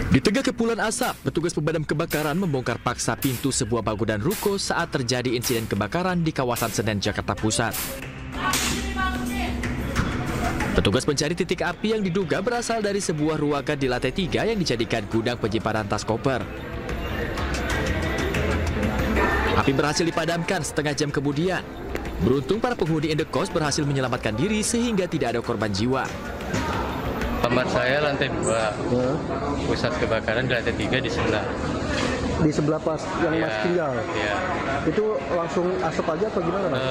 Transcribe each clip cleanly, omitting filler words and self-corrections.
Di tengah kepulan asap, petugas pemadam kebakaran membongkar paksa pintu sebuah bangunan ruko saat terjadi insiden kebakaran di kawasan Senen, Jakarta Pusat. Petugas mencari titik api yang diduga berasal dari sebuah ruangan di lantai 3 yang dijadikan gudang penyimpanan tas koper. Api berhasil dipadamkan setengah jam kemudian. Beruntung para penghuni indekos berhasil menyelamatkan diri sehingga tidak ada korban jiwa. Kamar saya lantai 2, pusat kebakaran di lantai 3 di sebelah. Di sebelah pas yang Mas tinggal? Iya. Itu langsung asap aja atau gimana, Mas?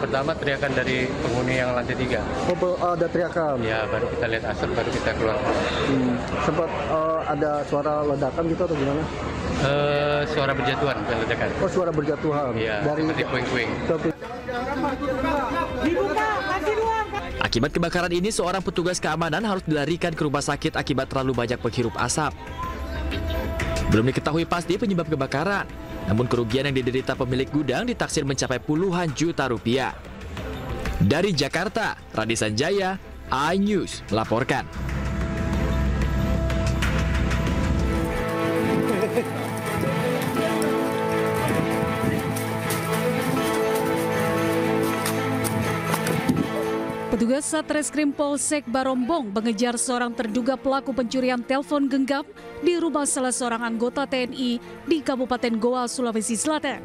Pertama teriakan dari penghuni yang lantai 3. Oh, ada teriakan? Ya, baru kita lihat asap, baru kita keluar. Sempat ada suara ledakan gitu atau gimana? Suara berjatuhan, bukan ledakan. Oh, suara berjatuhan? Iya, dari seperti puing-puing. Akibat kebakaran ini, seorang petugas keamanan harus dilarikan ke rumah sakit akibat terlalu banyak penghirup asap. Belum diketahui pasti penyebab kebakaran, namun kerugian yang diderita pemilik gudang ditaksir mencapai puluhan juta rupiah. Dari Jakarta, Radi Sanjaya, iNews melaporkan. Petugas Satreskrim Polsek Barombong mengejar seorang terduga pelaku pencurian telepon genggam di rumah salah seorang anggota TNI di Kabupaten Goa, Sulawesi Selatan.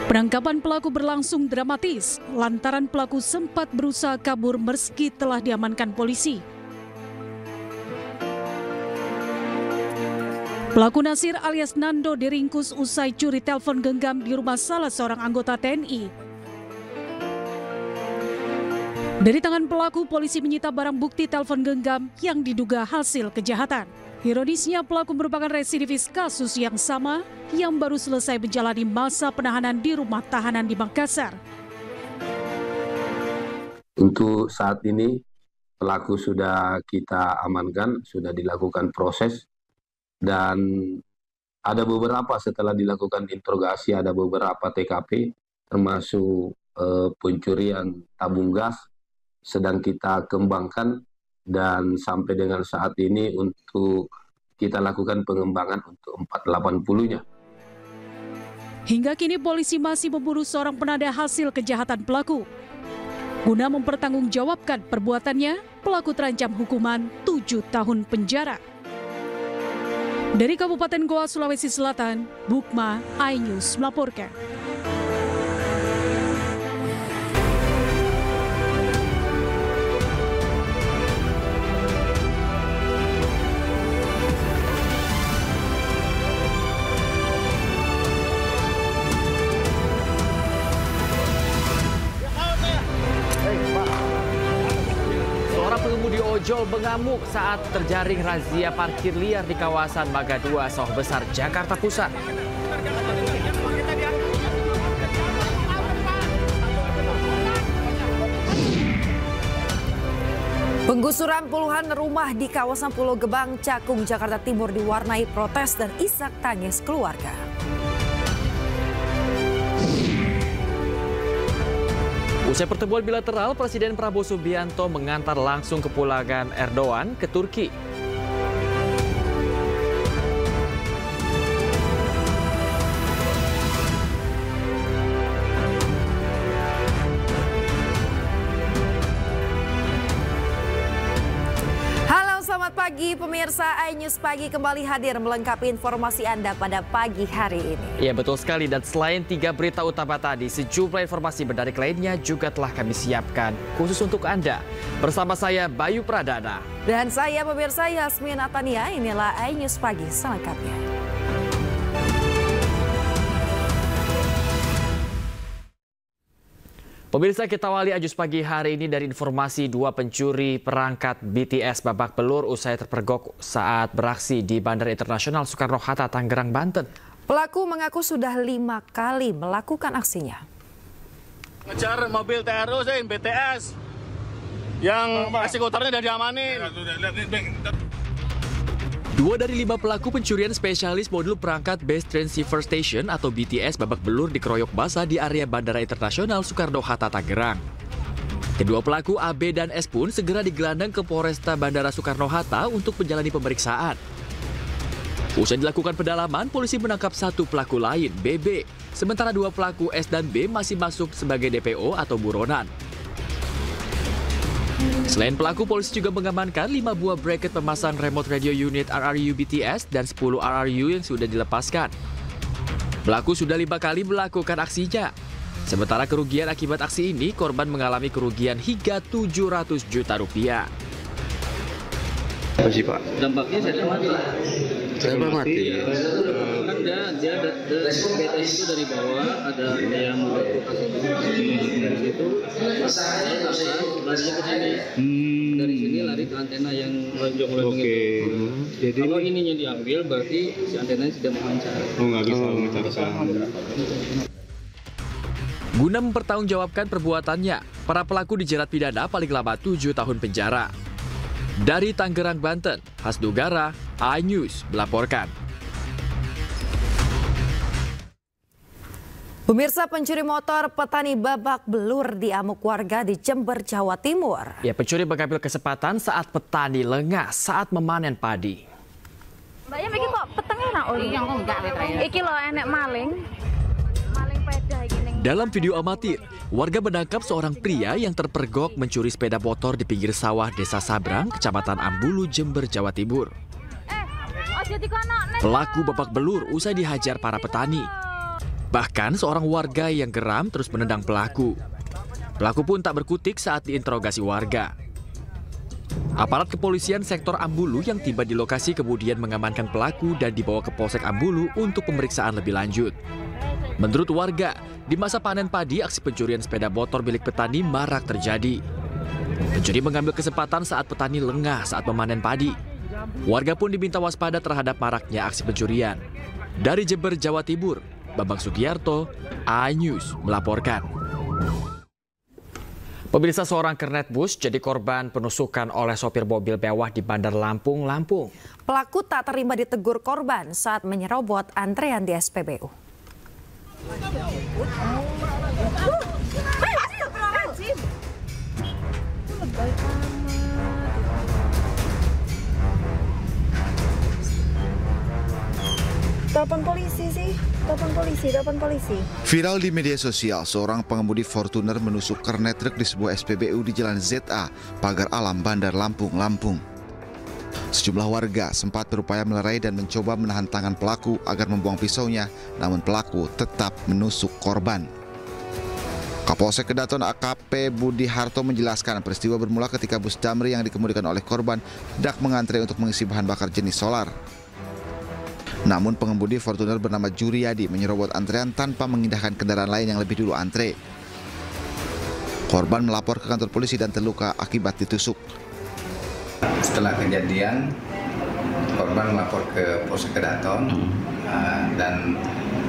Penangkapan pelaku berlangsung dramatis lantaran pelaku sempat berusaha kabur meski telah diamankan polisi. Pelaku Nasir alias Nando diringkus usai curi telepon genggam di rumah salah seorang anggota TNI. Dari tangan pelaku, polisi menyita barang bukti telepon genggam yang diduga hasil kejahatan. Ironisnya, pelaku merupakan residivis kasus yang sama yang baru selesai menjalani masa penahanan di rumah tahanan di Makassar. Untuk saat ini, pelaku sudah kita amankan, sudah dilakukan proses, dan ada beberapa setelah dilakukan interogasi, ada beberapa TKP, termasuk pencurian tabung gas, sedang kita kembangkan dan sampai dengan saat ini untuk kita lakukan pengembangan untuk 480-nya. Hingga kini polisi masih memburu seorang penada hasil kejahatan pelaku. Guna mempertanggungjawabkan perbuatannya, pelaku terancam hukuman 7 tahun penjara. Dari Kabupaten Goa, Sulawesi Selatan, Bukma, iNews melaporkan. Pengemudi ojol mengamuk saat terjaring razia parkir liar di kawasan Mangga 2, Sawah Besar, Jakarta Pusat. Penggusuran puluhan rumah di kawasan Pulau Gebang, Cakung, Jakarta Timur diwarnai protes dan isak tangis keluarga. Usai pertemuan bilateral, Presiden Prabowo Subianto mengantar langsung kepulangan Erdogan ke Turki. Selamat pagi pemirsa, iNews Pagi kembali hadir melengkapi informasi Anda pada pagi hari ini. Ya betul sekali, dan selain 3 berita utama tadi, sejumlah informasi menarik lainnya juga telah kami siapkan khusus untuk Anda. Bersama saya Bayu Pradana. Dan saya pemirsa Yasmin Atania, inilah iNews Pagi selengkapnya. Pemirsa, kita awali Ajus Pagi hari ini dari informasi 2 pencuri perangkat BTS babak belur usai terpergok saat beraksi di Bandara Internasional Soekarno-Hatta, Tangerang, Banten. Pelaku mengaku sudah 5 kali melakukan aksinya. Ngejar mobil TRU BTS yang eksekutornya sudah diamanin. 2 dari 5 pelaku pencurian spesialis modul perangkat Base Transceiver Station atau BTS babak belur dikeroyok basah di area Bandara Internasional Soekarno-Hatta, Tangerang. Kedua pelaku AB dan S pun segera digelandang ke Polresta Bandara Soekarno-Hatta untuk menjalani pemeriksaan. Usai dilakukan pendalaman, polisi menangkap satu pelaku lain, BB, sementara dua pelaku S dan B masih masuk sebagai DPO atau buronan. Selain pelaku, polisi juga mengamankan 5 buah bracket pemasang remote radio unit RRU BTS dan 10 RRU yang sudah dilepaskan. Pelaku sudah 5 kali melakukan aksinya. Sementara kerugian akibat aksi ini, korban mengalami kerugian hingga 700 juta rupiah. Apa sih Pak? Dampaknya saya mati. Saya mati. Kan dia BTS itu dari bawah ada yang dari situ. Saya larinya ke sini. Dari sini lari ke antena yang lonjong-lonjong itu. Jadi kalau ininya diambil berarti si antenanya sudah memancar. Oh, nggak bisa memancarkan. Guna mempertanggungjawabkan perbuatannya, para pelaku dijerat pidana paling lama 7 tahun penjara. Dari Tangerang, Banten, Hasdu Gara, iNews melaporkan. Pemirsa, pencuri motor petani babak belur diamuk warga di Jember, Jawa Timur. Ya, pencuri mengambil kesempatan saat petani lengah saat memanen padi. Mbaknya iki kok petenge ra oli? Iki lho enek maling. Maling peda iki ning. Dalam video amatir, warga menangkap seorang pria yang terpergok mencuri sepeda motor di pinggir sawah Desa Sabrang, Kecamatan Ambulu, Jember, Jawa Timur. Pelaku babak belur usai dihajar para petani. Bahkan seorang warga yang geram terus menendang pelaku. Pelaku pun tak berkutik saat diinterogasi warga. Aparat kepolisian sektor Ambulu yang tiba di lokasi kemudian mengamankan pelaku dan dibawa ke Polsek Ambulu untuk pemeriksaan lebih lanjut. Menurut warga, di masa panen padi, aksi pencurian sepeda motor milik petani marak terjadi. Pencuri mengambil kesempatan saat petani lengah saat memanen padi. Warga pun diminta waspada terhadap maraknya aksi pencurian. Dari Jember, Jawa Timur, Bambang Sugiarto, iNews melaporkan. Pemirsa, seorang kernet bus jadi korban penusukan oleh sopir mobil mewah di Bandar Lampung, Lampung. Pelaku tak terima ditegur korban saat menyerobot antrean di SPBU. Telepon polisi sih, telepon polisi. Viral di media sosial, seorang pengemudi Fortuner menusuk kernet truk di sebuah SPBU di Jalan ZA, Pagar Alam, Bandar Lampung, Lampung. Sejumlah warga sempat berupaya melerai dan mencoba menahan tangan pelaku agar membuang pisaunya, namun pelaku tetap menusuk korban. Kapolsek Kedaton AKP Budi Harto menjelaskan peristiwa bermula ketika bus Damri yang dikemudikan oleh korban hendak mengantre untuk mengisi bahan bakar jenis solar. Namun pengemudi Fortuner bernama Juriyadi menyerobot antrean tanpa mengindahkan kendaraan lain yang lebih dulu antre. Korban melapor ke kantor polisi dan terluka akibat ditusuk. Setelah kejadian, korban melapor ke Polsek Kedaton dan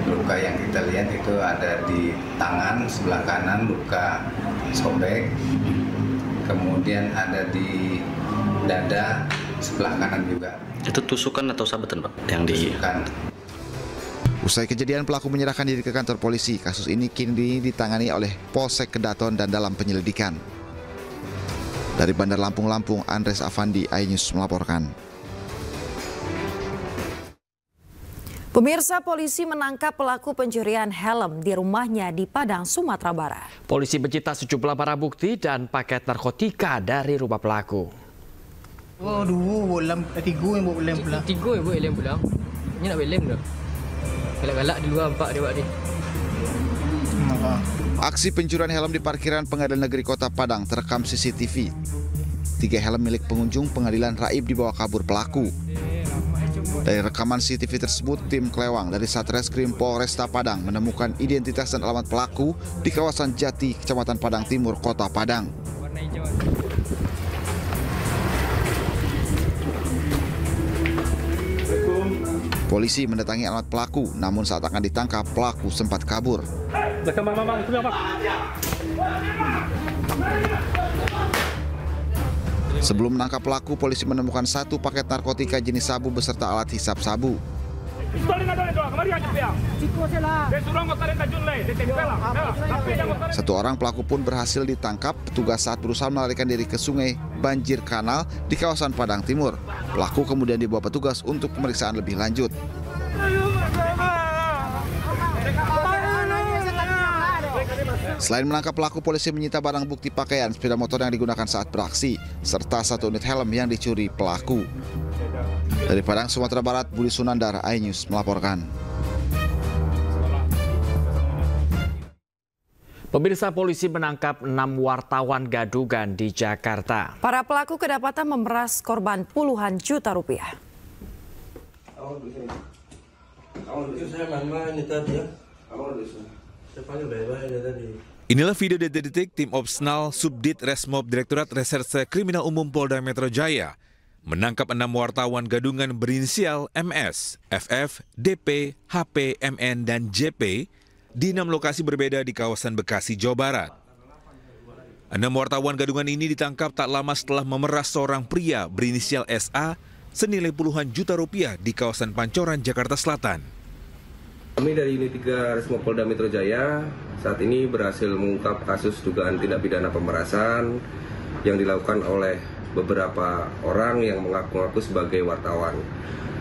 luka yang kita lihat itu ada di tangan sebelah kanan, luka sobek, kemudian ada di dada sebelah kanan juga. Itu tusukan atau sabetan, Pak? Tusukan. Usai kejadian, pelaku menyerahkan diri ke kantor polisi. Kasus ini kini ditangani oleh Polsek Kedaton dan dalam penyelidikan. Dari Bandar Lampung, Lampung, Andres Afandi, iNews melaporkan. Pemirsa, polisi menangkap pelaku pencurian helm di rumahnya di Padang, Sumatera Barat. Polisi menyita sejumlah barang bukti dan paket narkotika dari rumah pelaku. Oh, tiga yang buat lem pula. Tiga yang buat lem pula. Ini nak buat lem dah. Galak-galak di luar nampak dia buat ni. Aksi pencurian helm di parkiran Pengadilan Negeri Kota Padang terekam CCTV. 3 helm milik pengunjung pengadilan raib dibawa kabur pelaku. Dari rekaman CCTV tersebut, tim Klewang dari Satreskrim Polresta Padang menemukan identitas dan alamat pelaku di kawasan Jati, Kecamatan Padang Timur, Kota Padang. Polisi mendatangi alamat pelaku, namun saat akan ditangkap, pelaku sempat kabur. Sebelum menangkap pelaku, polisi menemukan 1 paket narkotika jenis sabu beserta alat hisap sabu. Satu orang pelaku pun berhasil ditangkap petugas saat berusaha melarikan diri ke sungai banjir kanal di kawasan Padang Timur. Pelaku kemudian dibawa petugas untuk pemeriksaan lebih lanjut. Selain menangkap pelaku, polisi menyita barang bukti pakaian sepeda motor yang digunakan saat beraksi, serta 1 unit helm yang dicuri pelaku. Dari Padang, Sumatera Barat, Budi Sunandar, iNews melaporkan. Pemirsa, polisi menangkap 6 wartawan gadugan di Jakarta. Para pelaku kedapatan memeras korban puluhan juta rupiah. Inilah video detik-detik tim Opsnal Subdit Resmob Direktorat Reserse Kriminal Umum Polda Metro Jaya menangkap 6 wartawan gadungan berinisial MS, FF, DP, HP, MN, dan JP di 6 lokasi berbeda di kawasan Bekasi, Jawa Barat. 6 wartawan gadungan ini ditangkap tak lama setelah memeras seorang pria berinisial SA senilai puluhan juta rupiah di kawasan Pancoran, Jakarta Selatan. Kami dari Unit 3 Resmob Polda Metro Jaya saat ini berhasil mengungkap kasus dugaan tindak pidana pemerasan yang dilakukan oleh beberapa orang yang mengaku-ngaku sebagai wartawan.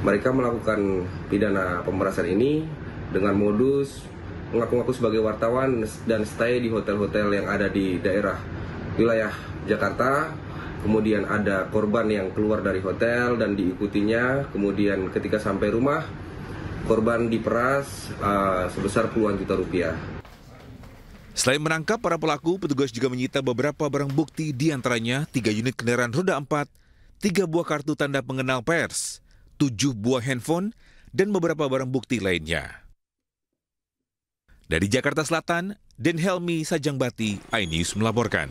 Mereka melakukan pidana pemerasan ini dengan modus mengaku-ngaku sebagai wartawan dan stay di hotel-hotel yang ada di daerah wilayah Jakarta. Kemudian ada korban yang keluar dari hotel dan diikutinya. Kemudian ketika sampai rumah, korban diperas sebesar puluhan juta rupiah. Selain menangkap para pelaku, petugas juga menyita beberapa barang bukti, diantaranya 3 unit kendaraan roda 4, 3 buah kartu tanda pengenal pers, 7 buah handphone, dan beberapa barang bukti lainnya. Dari Jakarta Selatan, Den Helmi Sajangbati, iNews melaporkan.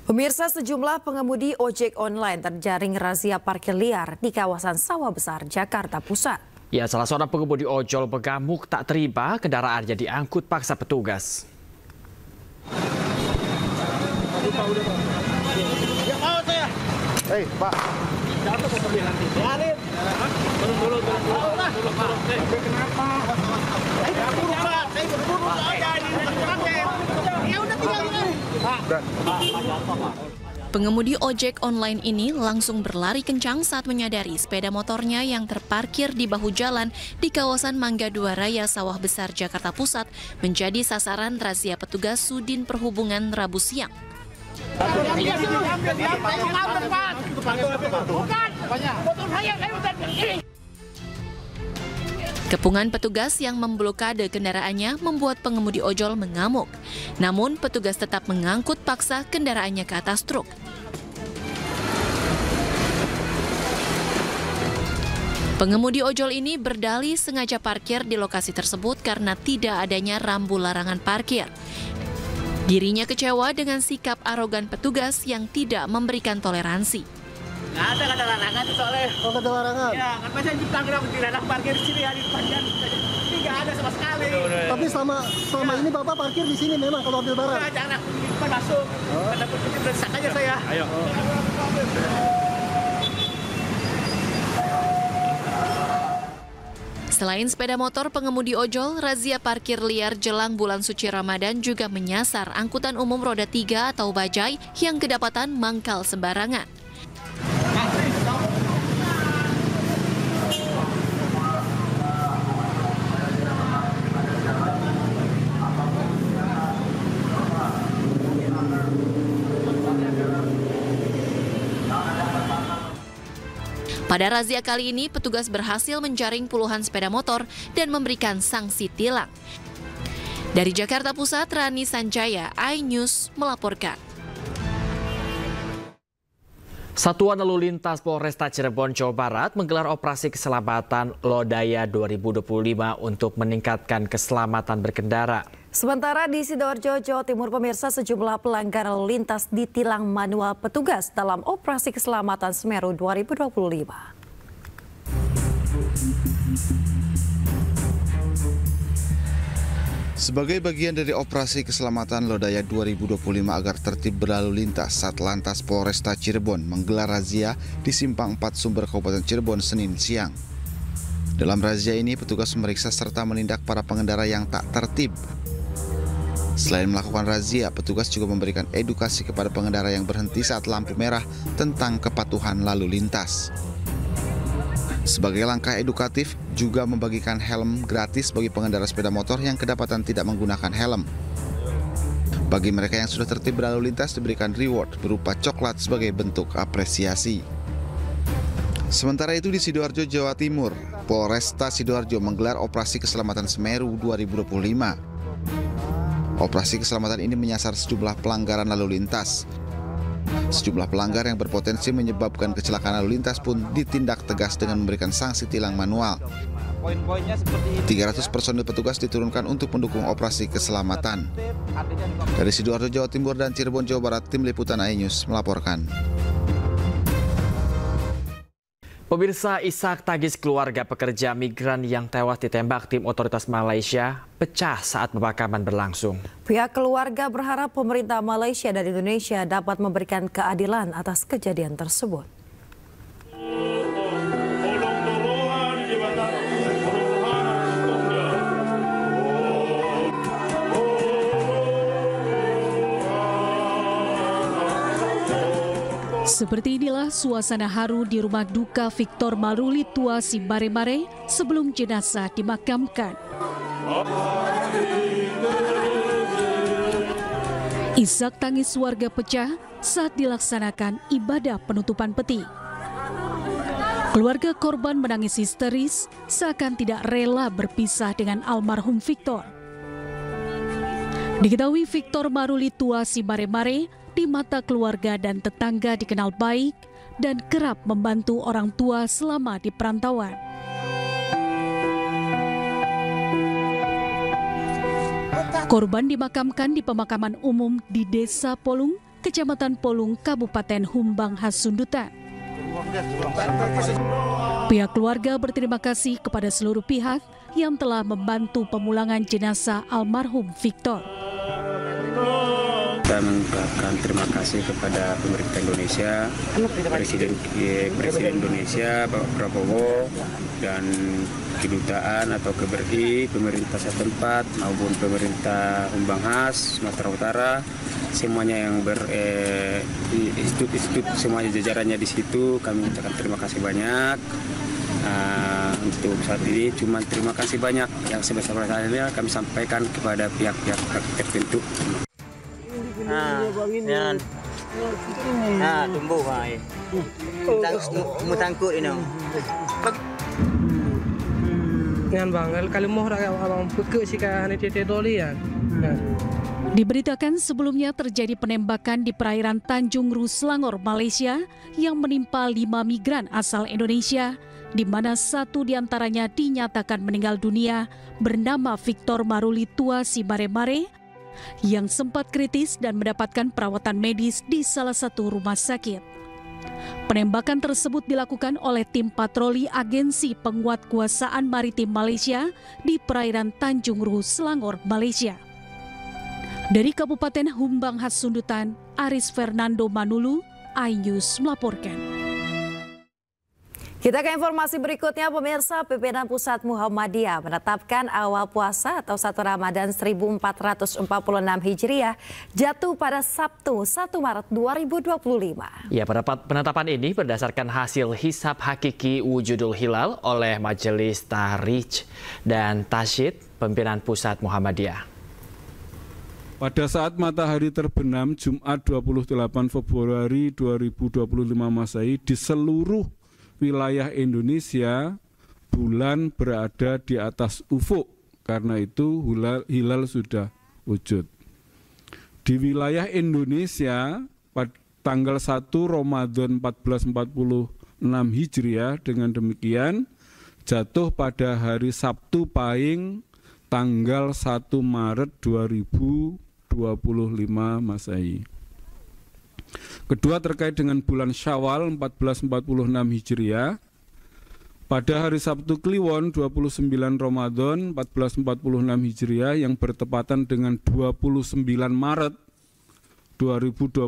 Pemirsa, sejumlah pengemudi ojek online terjaring razia parkir liar di kawasan Sawah Besar, Jakarta Pusat. Ya, salah seorang pengemudi ojol Begamuk tak terima kendaraannya diangkut paksa petugas. Ya mau saya. Hei, Pak. Siapa kok pergi nanti? Biarin. Turun dulu. Tapi kenapa? Saya buru, Pak. Saya buru aja di ya udah tinggalin. Pak. Pengemudi ojek online ini langsung berlari kencang saat menyadari sepeda motornya yang terparkir di bahu jalan di kawasan Mangga 2 Raya Sawah Besar, Jakarta Pusat menjadi sasaran razia petugas Sudin Perhubungan Rabu siang. Kepungan petugas yang memblokade kendaraannya membuat pengemudi ojol mengamuk. Namun petugas tetap mengangkut paksa kendaraannya ke atas truk. Pengemudi ojol ini berdalih sengaja parkir di lokasi tersebut karena tidak adanya rambu larangan parkir. Dirinya kecewa dengan sikap arogan petugas yang tidak memberikan toleransi. Nggak ada larangan soalnya. Oh, kata larangan? Ya, kan biasanya dibilang tidak parkir di sini ya di depan. Ini nggak ada sama sekali. Tapi selama ini Bapak parkir di sini memang kalau Orde Barat? Ya, jangan di depan masuk. Ada petunjuk berdesak aja saya. Ayo. Selain sepeda motor pengemudi ojol, razia parkir liar jelang bulan suci Ramadan juga menyasar angkutan umum roda 3 atau bajai yang kedapatan mangkal sembarangan. Pada razia kali ini, petugas berhasil menjaring puluhan sepeda motor dan memberikan sanksi tilang. Dari Jakarta Pusat, Rani Sanjaya, iNews melaporkan. Satuan Lalu Lintas Polresta Cirebon, Jawa Barat menggelar operasi keselamatan Lodaya 2025 untuk meningkatkan keselamatan berkendara. Sementara di Sidoarjo, Jawa Timur, pemirsa, sejumlah pelanggar lalu lintas ditilang manual petugas dalam operasi keselamatan Semeru 2025. Sebagai bagian dari operasi keselamatan Lodaya 2025 agar tertib berlalu lintas, Satlantas Polresta Cirebon menggelar razia di Simpang 4 Sumber Kabupaten Cirebon Senin siang. Dalam razia ini, petugas memeriksa serta menindak para pengendara yang tak tertib. Selain melakukan razia, petugas juga memberikan edukasi kepada pengendara yang berhenti saat lampu merah tentang kepatuhan lalu lintas. Sebagai langkah edukatif, juga membagikan helm gratis bagi pengendara sepeda motor yang kedapatan tidak menggunakan helm. Bagi mereka yang sudah tertib berlalu lintas diberikan reward berupa coklat sebagai bentuk apresiasi. Sementara itu di Sidoarjo, Jawa Timur, Polresta Sidoarjo menggelar Operasi Keselamatan Semeru 2025. Operasi keselamatan ini menyasar sejumlah pelanggaran lalu lintas. Sejumlah pelanggar yang berpotensi menyebabkan kecelakaan lalu lintas pun ditindak tegas dengan memberikan sanksi tilang manual. 300 personil petugas diturunkan untuk mendukung operasi keselamatan. Dari Sidoarjo, Jawa Timur dan Cirebon, Jawa Barat, Tim Liputan iNews melaporkan. Pemirsa, isak tangis keluarga pekerja migran yang tewas ditembak tim otoritas Malaysia pecah saat pemakaman berlangsung. Pihak keluarga berharap pemerintah Malaysia dan Indonesia dapat memberikan keadilan atas kejadian tersebut. Seperti inilah suasana haru di rumah duka Victor Maruli Tua Sibaremare sebelum jenazah dimakamkan. Isak tangis warga pecah saat dilaksanakan ibadah penutupan peti. Keluarga korban menangis histeris seakan tidak rela berpisah dengan almarhum Victor. Diketahui Victor Maruli Tua Sibaremare di mata keluarga dan tetangga dikenal baik dan kerap membantu orang tua selama di perantauan. Korban dimakamkan di pemakaman umum di Desa Polung, Kecamatan Polung, Kabupaten Humbang Hasundutan. Pihak keluarga berterima kasih kepada seluruh pihak yang telah membantu pemulangan jenazah almarhum Victor. Kita mengucapkan terima kasih kepada pemerintah Indonesia, Presiden Indonesia, Pak Prabowo, dan kedutaan atau KBRI, pemerintah setempat maupun pemerintah Humbang Has, Sumatera Utara, semuanya yang institut semuanya jajarannya di situ. Kami ucapkan terima kasih banyak. Untuk saat ini cuma terima kasih banyak yang sebesar-besarnya kami sampaikan kepada pihak-pihak tertentu. Tumbuh mutangkut ini. Ngan bang, kalau mau abang pekek sih kan ini dolian. Diberitakan sebelumnya terjadi penembakan di perairan Tanjung Ru, Selangor, Malaysia yang menimpa 5 migran asal Indonesia, di mana 1 diantaranya dinyatakan meninggal dunia bernama Victor Maruli Tua Sibaremare yang sempat kritis dan mendapatkan perawatan medis di salah satu rumah sakit. Penembakan tersebut dilakukan oleh tim patroli Agensi Penguatkuasaan Maritim Malaysia di perairan Tanjung Ru, Selangor, Malaysia. Dari Kabupaten Humbang Hasundutan, Aris Fernando Manulu, iNews melaporkan. Kita ke informasi berikutnya, pemirsa. Pimpinan Pusat Muhammadiyah menetapkan awal puasa atau 1 Ramadan 1446 Hijriah jatuh pada Sabtu 1 Maret 2025. Ya, penetapan ini berdasarkan hasil hisab hakiki wujudul hilal oleh Majelis Tahrij dan Tasyid Pimpinan Pusat Muhammadiyah. Pada saat matahari terbenam Jumat 28 Februari 2025 Masehi di seluruh wilayah Indonesia, bulan berada di atas ufuk. Karena itu hilal sudah wujud. Di wilayah Indonesia pada tanggal 1 Ramadan 1446 Hijriah dengan demikian jatuh pada hari Sabtu Pahing tanggal 1 Maret 2025 Masehi. Kedua terkait dengan bulan Syawal 1446 Hijriah, pada hari Sabtu Kliwon 29 Ramadan 1446 Hijriah yang bertepatan dengan 29 Maret 2025,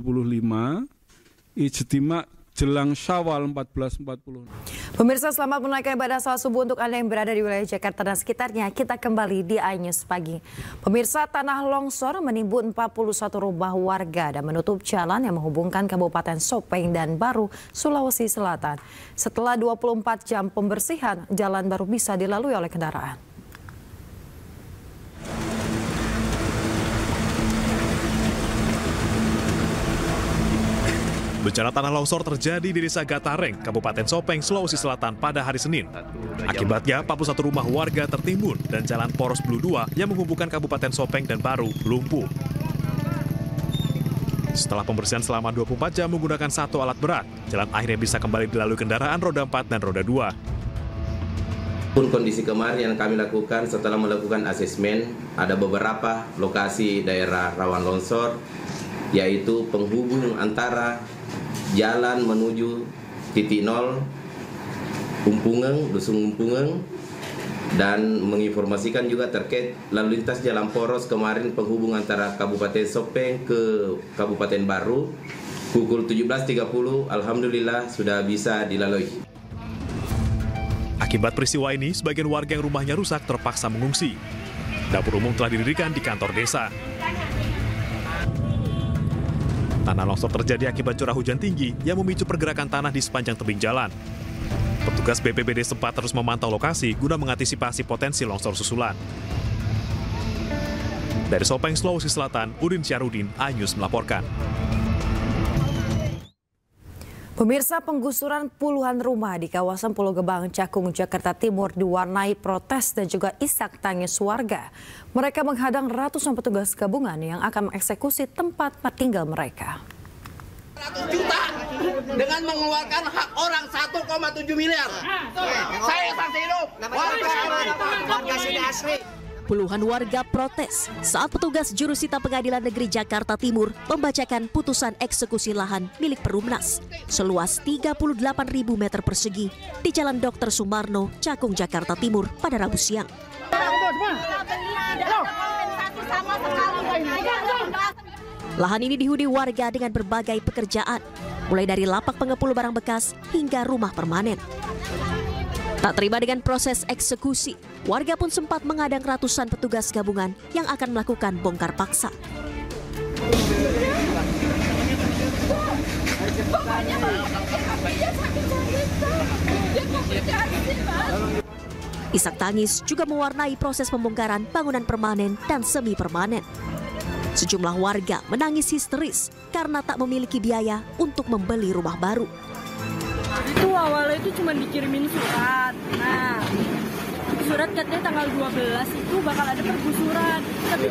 Ijtima jelang Syawal 1440. Pemirsa, selamat menunaikan ibadah salat subuh untuk Anda yang berada di wilayah Jakarta dan sekitarnya. Kita kembali di iNews Pagi. Pemirsa, tanah longsor menimbun 41 rumah warga dan menutup jalan yang menghubungkan Kabupaten Sopeng dan Baru, Sulawesi Selatan. Setelah 24 jam pembersihan, jalan baru bisa dilalui oleh kendaraan. Bencana tanah longsor terjadi di Desa Gatareng, Kabupaten Sopeng, Sulawesi Selatan pada hari Senin. Akibatnya, 41 rumah warga tertimbun dan jalan poros Blue 2 yang menghubungkan Kabupaten Sopeng dan Baru lumpuh. Setelah pembersihan selama 24 jam menggunakan satu alat berat, jalan akhirnya bisa kembali dilalui kendaraan roda 4 dan roda 2. Pun kondisi kemarin yang kami lakukan setelah melakukan asesmen, ada beberapa lokasi daerah rawan longsor, yaitu penghubung antara jalan menuju titik 0 Umpungeng, Dusun Umpungeng, dan menginformasikan juga terkait lalu lintas jalan poros kemarin penghubung antara Kabupaten Sopeng ke Kabupaten Baru pukul 17.30, alhamdulillah sudah bisa dilalui. Akibat peristiwa ini, sebagian warga yang rumahnya rusak terpaksa mengungsi. Dapur umum telah didirikan di kantor desa. Tanah longsor terjadi akibat curah hujan tinggi yang memicu pergerakan tanah di sepanjang tebing jalan. Petugas BPBD sempat terus memantau lokasi guna mengantisipasi potensi longsor susulan. Dari Sopeng, Sulawesi Selatan, Udin Syarudin, iNews melaporkan. Pemirsa, penggusuran puluhan rumah di kawasan Pulau Gebang, Cakung, Jakarta Timur diwarnai protes dan juga isak tangis warga. Mereka menghadang ratusan petugas gabungan yang akan mengeksekusi tempat tinggal mereka. 100 juta dengan mengeluarkan hak orang 1,7 miliar. Saya saksi hidup. Warga sini asli. Puluhan warga protes saat petugas jurusita Pengadilan Negeri Jakarta Timur membacakan putusan eksekusi lahan milik Perumnas seluas 38.000 meter persegi di Jalan Dr. Sumarno, Cakung, Jakarta Timur pada Rabu siang. Lahan ini dihuni warga dengan berbagai pekerjaan, mulai dari lapak pengepul barang bekas hingga rumah permanen. Tak terima dengan proses eksekusi, warga pun sempat menghadang ratusan petugas gabungan yang akan melakukan bongkar paksa. Isak tangis juga mewarnai proses pembongkaran bangunan permanen dan semi permanen. Sejumlah warga menangis histeris karena tak memiliki biaya untuk membeli rumah baru. Itu awalnya itu cuma dikirimin surat. Nah, surat katanya tanggal 12 itu bakal ada pergusuran. Tapi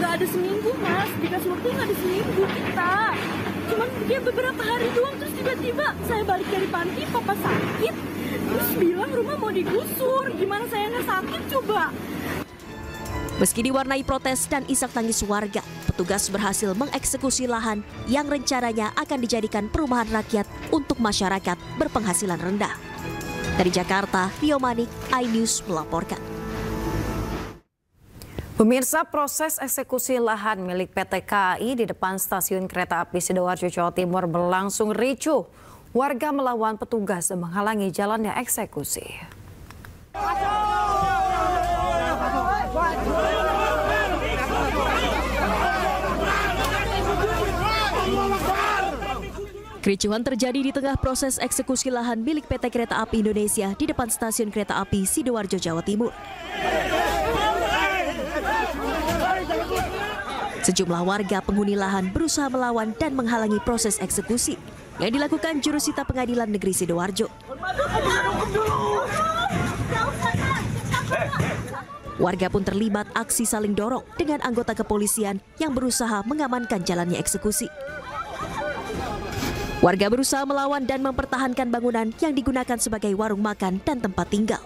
nggak ada seminggu, Mas. Dikasih waktu nggak ada seminggu kita. Cuman dia beberapa hari doang, terus tiba-tiba saya balik dari panti, papa sakit. Terus bilang rumah mau digusur. Gimana saya nggak sakit coba? Meski diwarnai protes dan isak tangis warga, petugas berhasil mengeksekusi lahan yang rencananya akan dijadikan perumahan rakyat untuk masyarakat berpenghasilan rendah. Dari Jakarta, Rio Manik, iNews melaporkan. Pemirsa, proses eksekusi lahan milik PT KAI di depan stasiun kereta api Sidoarjo, Jawa Timur berlangsung ricuh. Warga melawan petugas dan menghalangi jalannya eksekusi. Kericuhan terjadi di tengah proses eksekusi lahan milik PT Kereta Api Indonesia di depan stasiun kereta api Sidoarjo, Jawa Timur. Sejumlah warga penghuni lahan berusaha melawan dan menghalangi proses eksekusi yang dilakukan jurusita Pengadilan Negeri Sidoarjo. Warga pun terlibat aksi saling dorong dengan anggota kepolisian yang berusaha mengamankan jalannya eksekusi. Warga berusaha melawan dan mempertahankan bangunan yang digunakan sebagai warung makan dan tempat tinggal.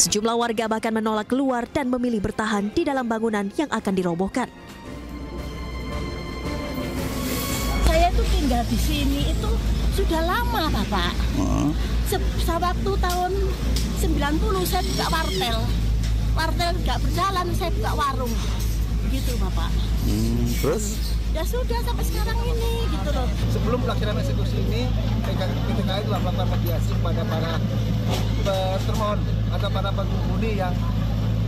Sejumlah warga bahkan menolak keluar dan memilih bertahan di dalam bangunan yang akan dirobohkan. Saya tuh tinggal di sini itu Sudah lama, Bapak. Sewaktu tahun 90 saya buka wartel. Wartel nggak berjalan, saya buka warung. Gitu, Bapak. Terus? Ya sudah sampai sekarang ini, gitu loh. Sebelum pelaksanaan eksekusi ini, PTKI telah melakukan mediasi kepada para termohon atau para penghuni yang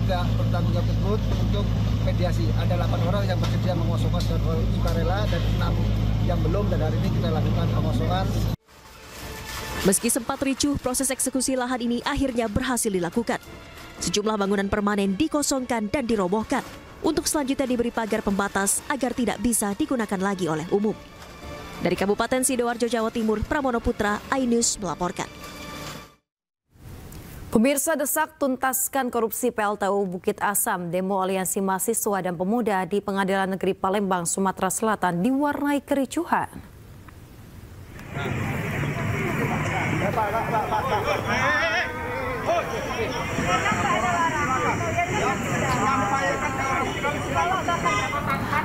tidak bertanggung jawab tersebut untuk mediasi. Ada 8 orang yang bersedia mengosongkan secara sukarela dan 6 yang belum, dan hari ini kita lakukan pengosongan. Meski sempat ricuh, proses eksekusi lahan ini akhirnya berhasil dilakukan. Sejumlah bangunan permanen dikosongkan dan dirobohkan untuk selanjutnya diberi pagar pembatas agar tidak bisa digunakan lagi oleh umum. Dari Kabupaten Sidoarjo, Jawa Timur, Pramono Putra, iNews melaporkan. Pemirsa, desak tuntaskan korupsi PLTU Bukit Asam. Demo aliansi mahasiswa dan pemuda di Pengadilan Negeri Palembang, Sumatera Selatan diwarnai kericuhan.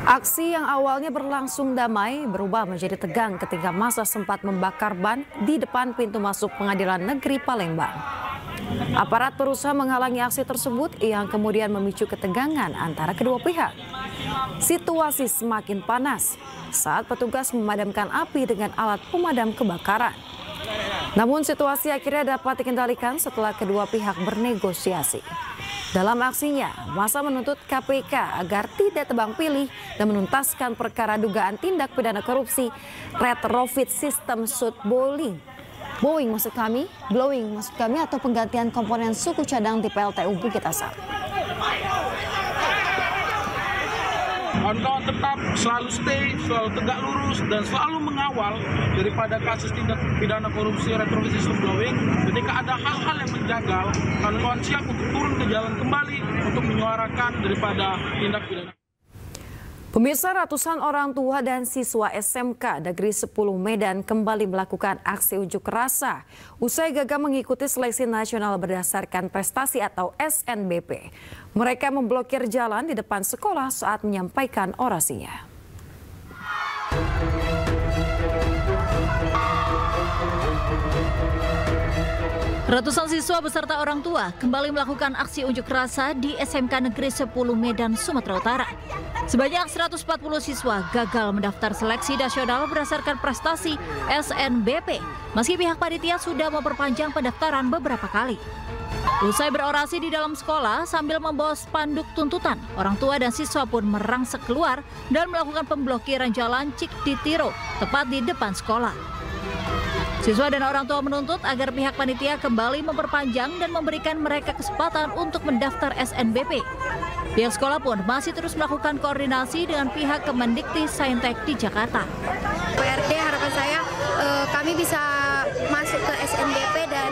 Aksi yang awalnya berlangsung damai berubah menjadi tegang ketika massa sempat membakar ban di depan pintu masuk Pengadilan Negeri Palembang. Aparat berusaha menghalangi aksi tersebut yang kemudian memicu ketegangan antara kedua pihak. Situasi semakin panas saat petugas memadamkan api dengan alat pemadam kebakaran. Namun situasi akhirnya dapat dikendalikan setelah kedua pihak bernegosiasi. Dalam aksinya, massa menuntut KPK agar tidak tebang pilih dan menuntaskan perkara dugaan tindak pidana korupsi retrofit sistem shoot blowing maksud kami atau penggantian komponen suku cadang di PLTU Bukit Asam. Kawan-kawan tetap selalu stay, selalu tegak lurus, dan selalu mengawal daripada kasus tindak pidana korupsi retrofit sistem blowing. Ketika ada hal-hal yang menjagal, kawan-kawan siap untuk turun ke jalan kembali untuk menyuarakan daripada tindak pidana. Pemirsa, ratusan orang tua dan siswa SMK Negeri 10 Medan kembali melakukan aksi unjuk rasa usai gagal mengikuti seleksi nasional berdasarkan prestasi atau SNBP. Mereka memblokir jalan di depan sekolah saat menyampaikan orasinya. Ratusan siswa beserta orang tua kembali melakukan aksi unjuk rasa di SMK Negeri 10 Medan, Sumatera Utara. Sebanyak 140 siswa gagal mendaftar seleksi nasional berdasarkan prestasi SNBP, meski pihak panitia sudah memperpanjang pendaftaran beberapa kali. Usai berorasi di dalam sekolah sambil membawa spanduk tuntutan, orang tua dan siswa pun merangsek keluar dan melakukan pemblokiran jalan Cikditiro, tepat di depan sekolah. Siswa dan orang tua menuntut agar pihak panitia kembali memperpanjang dan memberikan mereka kesempatan untuk mendaftar SNBP. Pihak sekolah pun masih terus melakukan koordinasi dengan pihak Kemendikti-Saintek di Jakarta. PRD harapan saya kami bisa masuk ke SNBP dan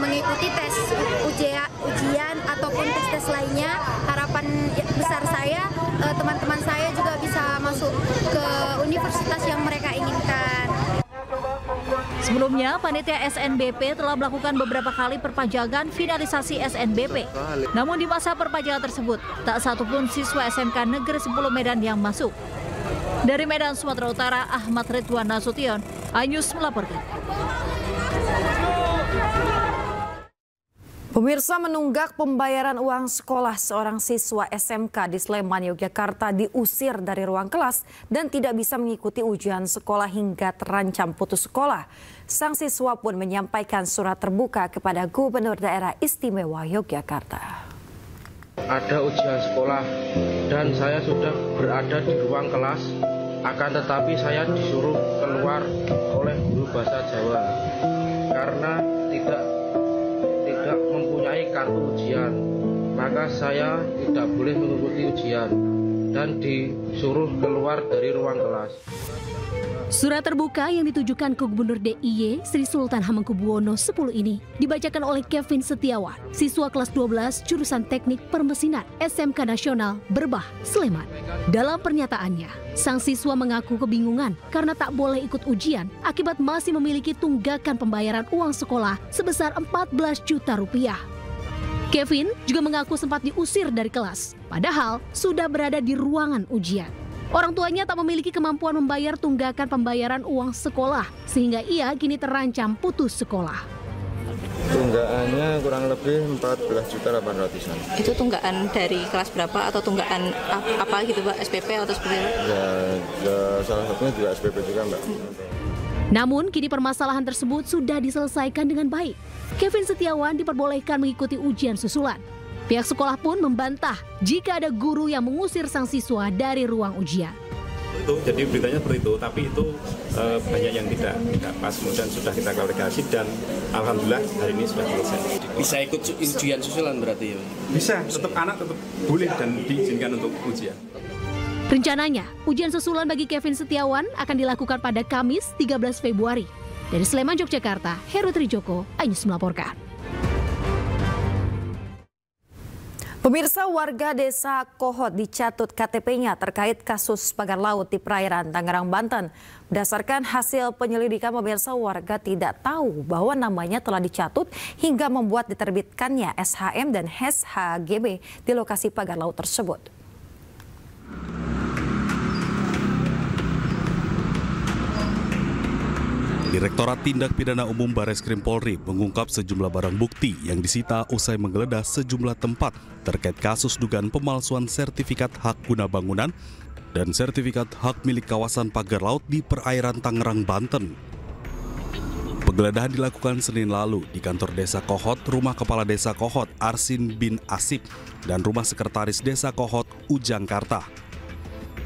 mengikuti tes ujian ataupun tes lainnya. Harapan besar saya teman-teman saya juga bisa masuk ke universitas yang mereka inginkan. Sebelumnya, panitia SNBP telah melakukan beberapa kali perpanjangan finalisasi SNBP. Namun di masa perpanjangan tersebut, tak satupun siswa SMK Negeri 10 Medan yang masuk. Dari Medan, Sumatera Utara, Ahmad Ridwan Nasution, iNews melaporkan. Pemirsa, menunggak pembayaran uang sekolah seorang siswa SMK di Sleman, Yogyakarta diusir dari ruang kelas dan tidak bisa mengikuti ujian sekolah hingga terancam putus sekolah. Sang siswa pun menyampaikan surat terbuka kepada Gubernur Daerah Istimewa Yogyakarta. Ada ujian sekolah dan saya sudah berada di ruang kelas, akan tetapi saya disuruh keluar oleh guru bahasa Jawa karena tidak mempunyai kartu ujian, maka saya tidak boleh mengikuti ujian dan disuruh keluar dari ruang kelas. Surat terbuka yang ditujukan ke Gubernur DIY Sri Sultan Hamengkubuwono X ini dibacakan oleh Kevin Setiawan, siswa kelas 12 jurusan Teknik Permesinan SMK Nasional Berbah, Sleman. Dalam pernyataannya, sang siswa mengaku kebingungan karena tak boleh ikut ujian akibat masih memiliki tunggakan pembayaran uang sekolah sebesar 14 juta rupiah. Kevin juga mengaku sempat diusir dari kelas, padahal sudah berada di ruangan ujian. Orang tuanya tak memiliki kemampuan membayar tunggakan pembayaran uang sekolah, sehingga ia kini terancam putus sekolah. Tunggakannya kurang lebih 14.800-an. Itu tunggakan dari kelas berapa atau tunggakan apa gitu Pak, SPP atau seperti itu? Ya salah satunya juga SPP juga Mbak. Namun kini permasalahan tersebut sudah diselesaikan dengan baik. Kevin Setiawan diperbolehkan mengikuti ujian susulan. Pihak sekolah pun membantah jika ada guru yang mengusir sang siswa dari ruang ujian. Jadi beritanya seperti itu, tapi itu banyak yang tidak pas. Kemudian sudah kita klarifikasi dan alhamdulillah hari ini sudah selesai. Bisa ikut ujian susulan berarti ya? Bisa, tetap anak tetap boleh dan diizinkan untuk ujian. Rencananya, ujian susulan bagi Kevin Setiawan akan dilakukan pada Kamis 13 Februari. Dari Sleman, Yogyakarta, Heru Trijoko, iNews melaporkan. Pemirsa, warga desa Kohot dicatut KTP-nya terkait kasus pagar laut di perairan Tangerang, Banten. Berdasarkan hasil penyelidikan, pemirsa, warga tidak tahu bahwa namanya telah dicatut hingga membuat diterbitkannya SHM dan SHGB di lokasi pagar laut tersebut. Direktorat Tindak Pidana Umum Bareskrim Polri mengungkap sejumlah barang bukti yang disita usai menggeledah sejumlah tempat terkait kasus dugaan pemalsuan sertifikat hak guna bangunan dan sertifikat hak milik kawasan pagar laut di perairan Tangerang, Banten. Penggeledahan dilakukan Senin lalu di kantor Desa Kohot, rumah Kepala Desa Kohot Arsin bin Asip, dan rumah Sekretaris Desa Kohot Ujangkarta.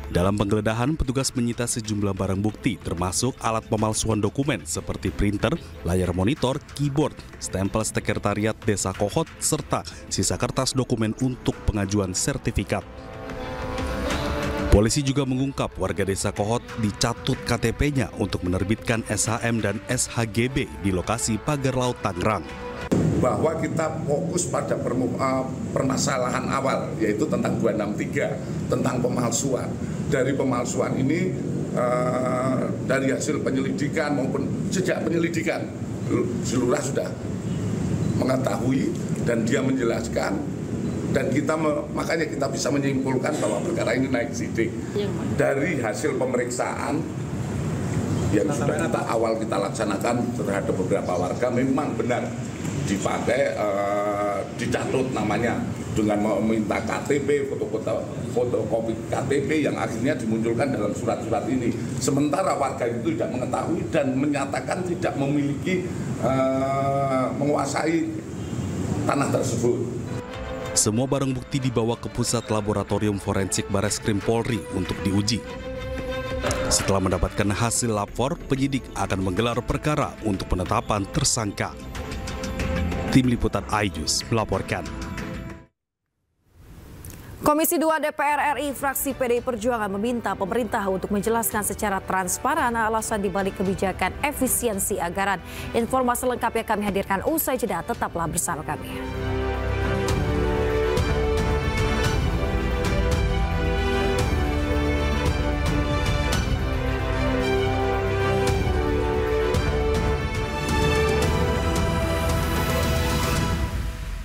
Dalam penggeledahan, petugas menyita sejumlah barang bukti termasuk alat pemalsuan dokumen seperti printer, layar monitor, keyboard, stempel sekretariat Desa Kohot, serta sisa kertas dokumen untuk pengajuan sertifikat. Polisi juga mengungkap warga Desa Kohot dicatut KTP-nya untuk menerbitkan SHM dan SHGB di lokasi pagar laut Tangerang. Bahwa kita fokus pada permasalahan awal, yaitu tentang 263, tentang pemalsuan. Dari pemalsuan ini, dari hasil penyelidikan maupun sejak penyelidikan, seluruh sudah mengetahui dan dia menjelaskan, dan makanya kita bisa menyimpulkan bahwa perkara ini naik sidik. Dari hasil pemeriksaan yang sudah kita laksanakan terhadap beberapa warga, memang benar dipakai, dicatut namanya dengan meminta KTP, fotokopi KTP yang akhirnya dimunculkan dalam surat-surat ini. Sementara warga itu tidak mengetahui dan menyatakan tidak memiliki, menguasai tanah tersebut. Semua barang bukti dibawa ke Pusat Laboratorium Forensik Bareskrim Polri untuk diuji. Setelah mendapatkan hasil lapor, penyidik akan menggelar perkara untuk penetapan tersangka. Tim Liputan iNews melaporkan. Komisi 2 DPR RI fraksi PDI Perjuangan meminta pemerintah untuk menjelaskan secara transparan alasan dibalik kebijakan efisiensi anggaran. Informasi lengkapnya kami hadirkan usai jeda, tetaplah bersama kami.